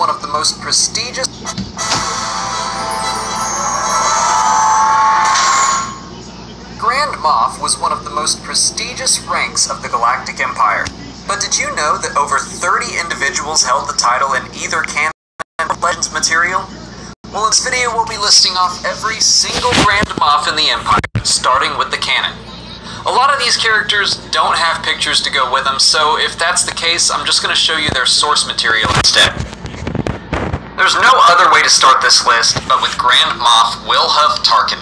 one of the most prestigious... Grand Moff was one of the most prestigious ranks of the Galactic Empire. But did you know that over 30 individuals held the title in either canon or Legends material? Well, in this video we'll be listing off every single Grand Moff in the Empire, starting with the canon. A lot of these characters don't have pictures to go with them, so if that's the case, I'm just going to show you their source material instead. There's no other way to start this list but with Grand Moff Wilhuff Tarkin.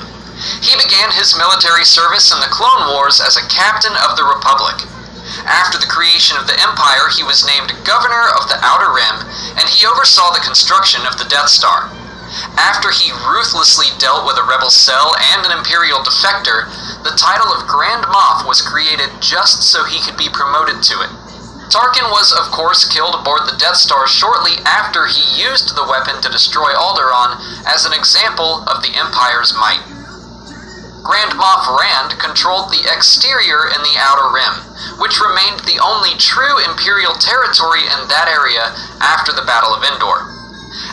He began his military service in the Clone Wars as a captain of the Republic. After the creation of the Empire, he was named Governor of the Outer Rim, and he oversaw the construction of the Death Star. After he ruthlessly dealt with a rebel cell and an Imperial defector, the title of Grand Moff was created just so he could be promoted to it. Tarkin was, of course, killed aboard the Death Star shortly after he used the weapon to destroy Alderaan as an example of the Empire's might. Grand Moff Rand controlled the exterior in the Outer Rim, which remained the only true Imperial territory in that area after the Battle of Endor.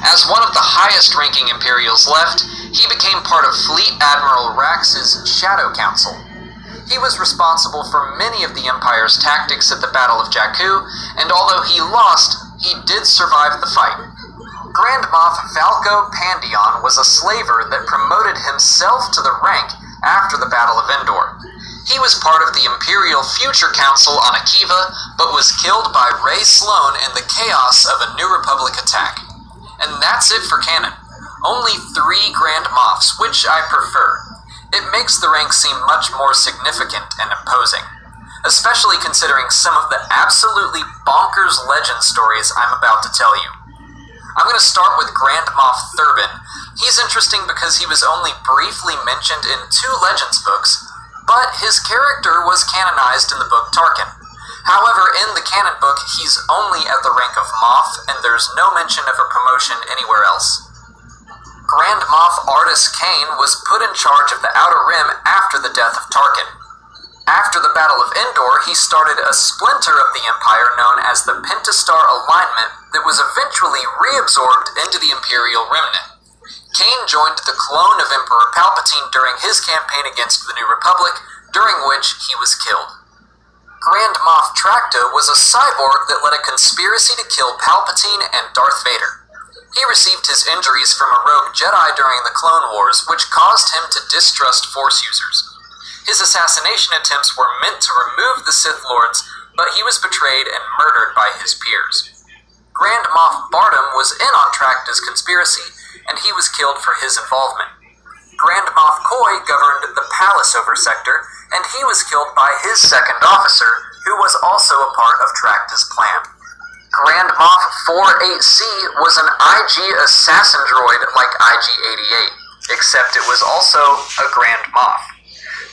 As one of the highest-ranking Imperials left, he became part of Fleet Admiral Rax's Shadow Council. He was responsible for many of the Empire's tactics at the Battle of Jakku, and although he lost, he did survive the fight. Grand Moff Falco Pandion was a slaver that promoted himself to the rank after the Battle of Endor. He was part of the Imperial Future Council on Akiva, but was killed by Rey Sloane in the chaos of a New Republic attack. And that's it for canon. Only 3 Grand Moffs, which I prefer. It makes the rank seem much more significant and imposing, especially considering some of the absolutely bonkers legend stories I'm about to tell you. I'm going to start with Grand Moff Thurbin. He's interesting because he was only briefly mentioned in 2 Legends books, but his character was canonized in the book Tarkin. However, in the canon book, he's only at the rank of Moff, and there's no mention of a promotion anywhere else. Grand Moff Artus Kane was put in charge of the Outer Rim after the death of Tarkin. After the Battle of Endor, he started a splinter of the Empire known as the Pentastar Alignment that was eventually reabsorbed into the Imperial Remnant. Kane joined the clone of Emperor Palpatine during his campaign against the New Republic, during which he was killed. Grand Moff Tracta was a cyborg that led a conspiracy to kill Palpatine and Darth Vader. He received his injuries from a rogue Jedi during the Clone Wars, which caused him to distrust Force users. His assassination attempts were meant to remove the Sith Lords, but he was betrayed and murdered by his peers. Grand Moff Bartum was in on Tracta's conspiracy, and he was killed for his involvement. Grand Moff Koi governed the Palace Oversector, and he was killed by his second officer, who was also a part of Tracta's plan. Grand Moff 48C was an IG assassin droid like IG-88, except it was also a Grand Moff.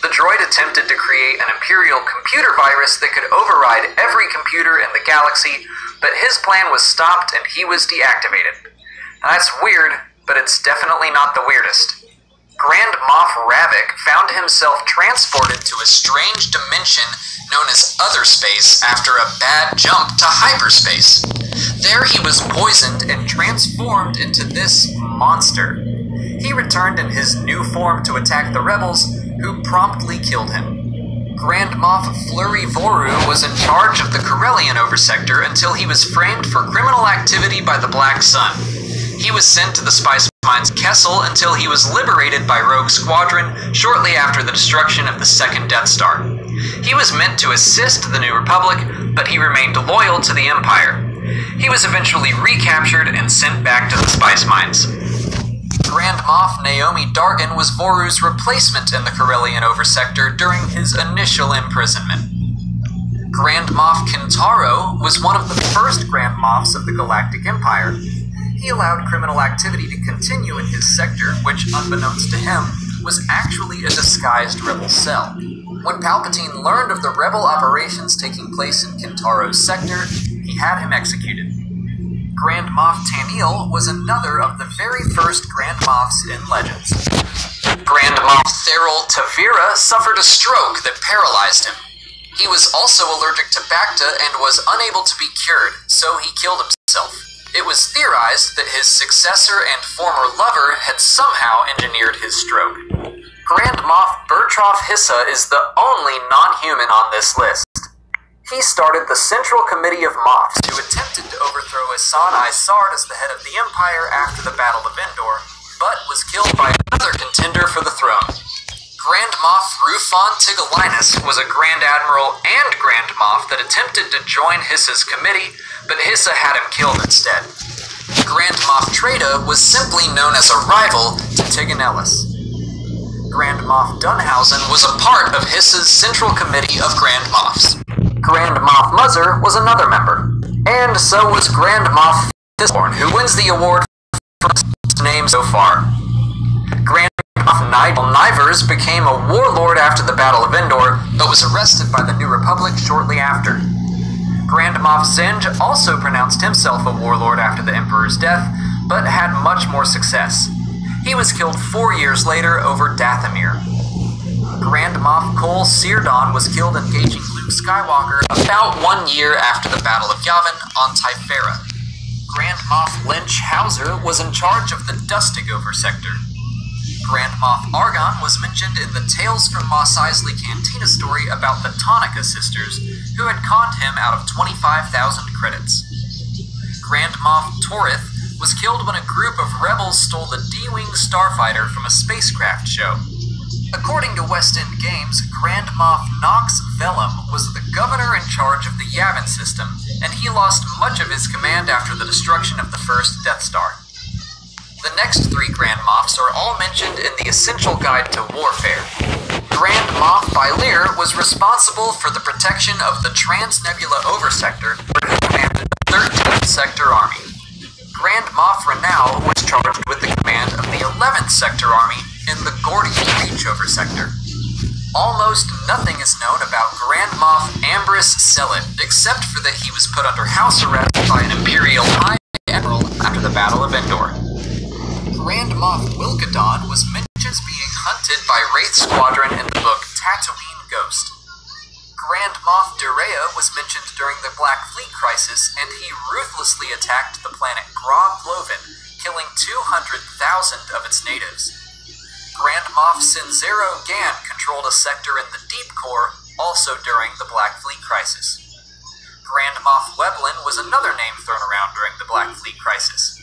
The droid attempted to create an Imperial computer virus that could override every computer in the galaxy, but his plan was stopped and he was deactivated. Now, that's weird, but it's definitely not the weirdest. Grand Moff Ravik found himself transported to a strange dimension known as Other Space after a bad jump to hyperspace. There he was poisoned and transformed into this monster. He returned in his new form to attack the rebels, who promptly killed him. Grand Moff Flurry Voru was in charge of the Corellian Oversector until he was framed for criminal activity by the Black Sun. He was sent to the Spice Mines Kessel until he was liberated by Rogue Squadron shortly after the destruction of the second Death Star. He was meant to assist the New Republic, but he remained loyal to the Empire. He was eventually recaptured and sent back to the Spice Mines. Grand Moff Naomi Dargan was Voru's replacement in the Corellian Oversector during his initial imprisonment. Grand Moff Kintaro was one of the first Grand Moffs of the Galactic Empire. He allowed criminal activity to continue in his sector, which, unbeknownst to him, was actually a disguised rebel cell. When Palpatine learned of the rebel operations taking place in Kintaro's sector, he had him executed. Grand Moff Taniel was another of the very first Grand Moffs in Legends. Grand Moff Therol Tavira suffered a stroke that paralyzed him. He was also allergic to Bacta and was unable to be cured, so he killed himself. It was theorized realized that his successor and former lover had somehow engineered his stroke. Grand Moff Bertroff Hissa is the only non-human on this list. He started the Central Committee of Moffs, who attempted to overthrow Hassan Isard as the head of the Empire after the Battle of Endor, but was killed by another contender for the throne. Grand Moff Rufon Tigalinus was a Grand Admiral and Grand Moff that attempted to join Hissa's committee, but Hissa had him killed instead. Grand Moff Treda was simply known as a rival to Tiganellis. Grand Moff Dunhausen was a part of Hissa's Central Committee of Grand Moffs. Grand Moff Muzzer was another member, and so was Grand Moff Fistborn, who wins the award for his name so far. Grand Moff Nigel Nivers became a warlord after the Battle of Endor, but was arrested by the New Republic shortly after. Grand Moff Zinj also pronounced himself a warlord after the Emperor's death, but had much more success. He was killed 4 years later over Dathomir. Grand Moff Cole Seardon was killed engaging Luke Skywalker about 1 year after the Battle of Yavin on Typhera. Grand Moff Lynch Hauser was in charge of the Dustigover sector. Grand Moff Argon was mentioned in the Tales from Mos Eisley Cantina story about the Tonica sisters, who had conned him out of 25,000 credits. Grand Moff Torith was killed when a group of rebels stole the D-Wing starfighter from a spacecraft show. According to West End Games, Grand Moff Nox Vellum was the governor in charge of the Yavin system, and he lost much of his command after the destruction of the first Death Star. The next 3 Grand Moffs are all mentioned in the Essential Guide to Warfare. Grand Moff Bylir was responsible for the protection of the Transnebula Oversector, where he commanded the 13th Sector Army. Grand Moff Renau was charged with the command of the 11th Sector Army in the Gordian Reach Oversector. Almost nothing is known about Grand Moff Ambrus Sellet, except for that he was put under house arrest by an Imperial High Admiral after the Battle of Endor. Grand Moff Wilkadon was mentioned as being hunted by Wraith Squadron in the book Tatooine Ghost. Grand Moff Durea was mentioned during the Black Fleet Crisis, and he ruthlessly attacked the planet Grog Loven, killing 200,000 of its natives. Grand Moff Sinzero Gan controlled a sector in the Deep Core, also during the Black Fleet Crisis. Grand Moff Weblin was another name thrown around during the Black Fleet Crisis.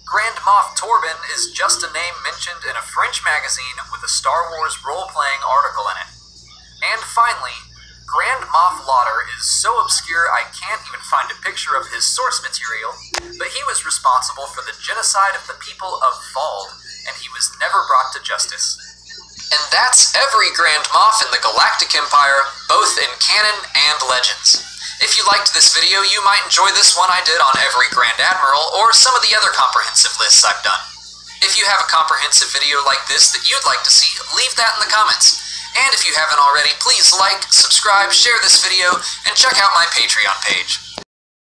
Grand Moff Torben is just a name mentioned in a French magazine with a Star Wars role-playing article in it. And finally, Grand Moff Lauder is so obscure I can't even find a picture of his source material, but he was responsible for the genocide of the people of Vald, and he was never brought to justice. And that's every Grand Moff in the Galactic Empire, both in canon and legends. If you liked this video, you might enjoy this one I did on every Grand Admiral, or some of the other comprehensive lists I've done. If you have a comprehensive video like this that you'd like to see, leave that in the comments. And if you haven't already, please like, subscribe, share this video, and check out my Patreon page.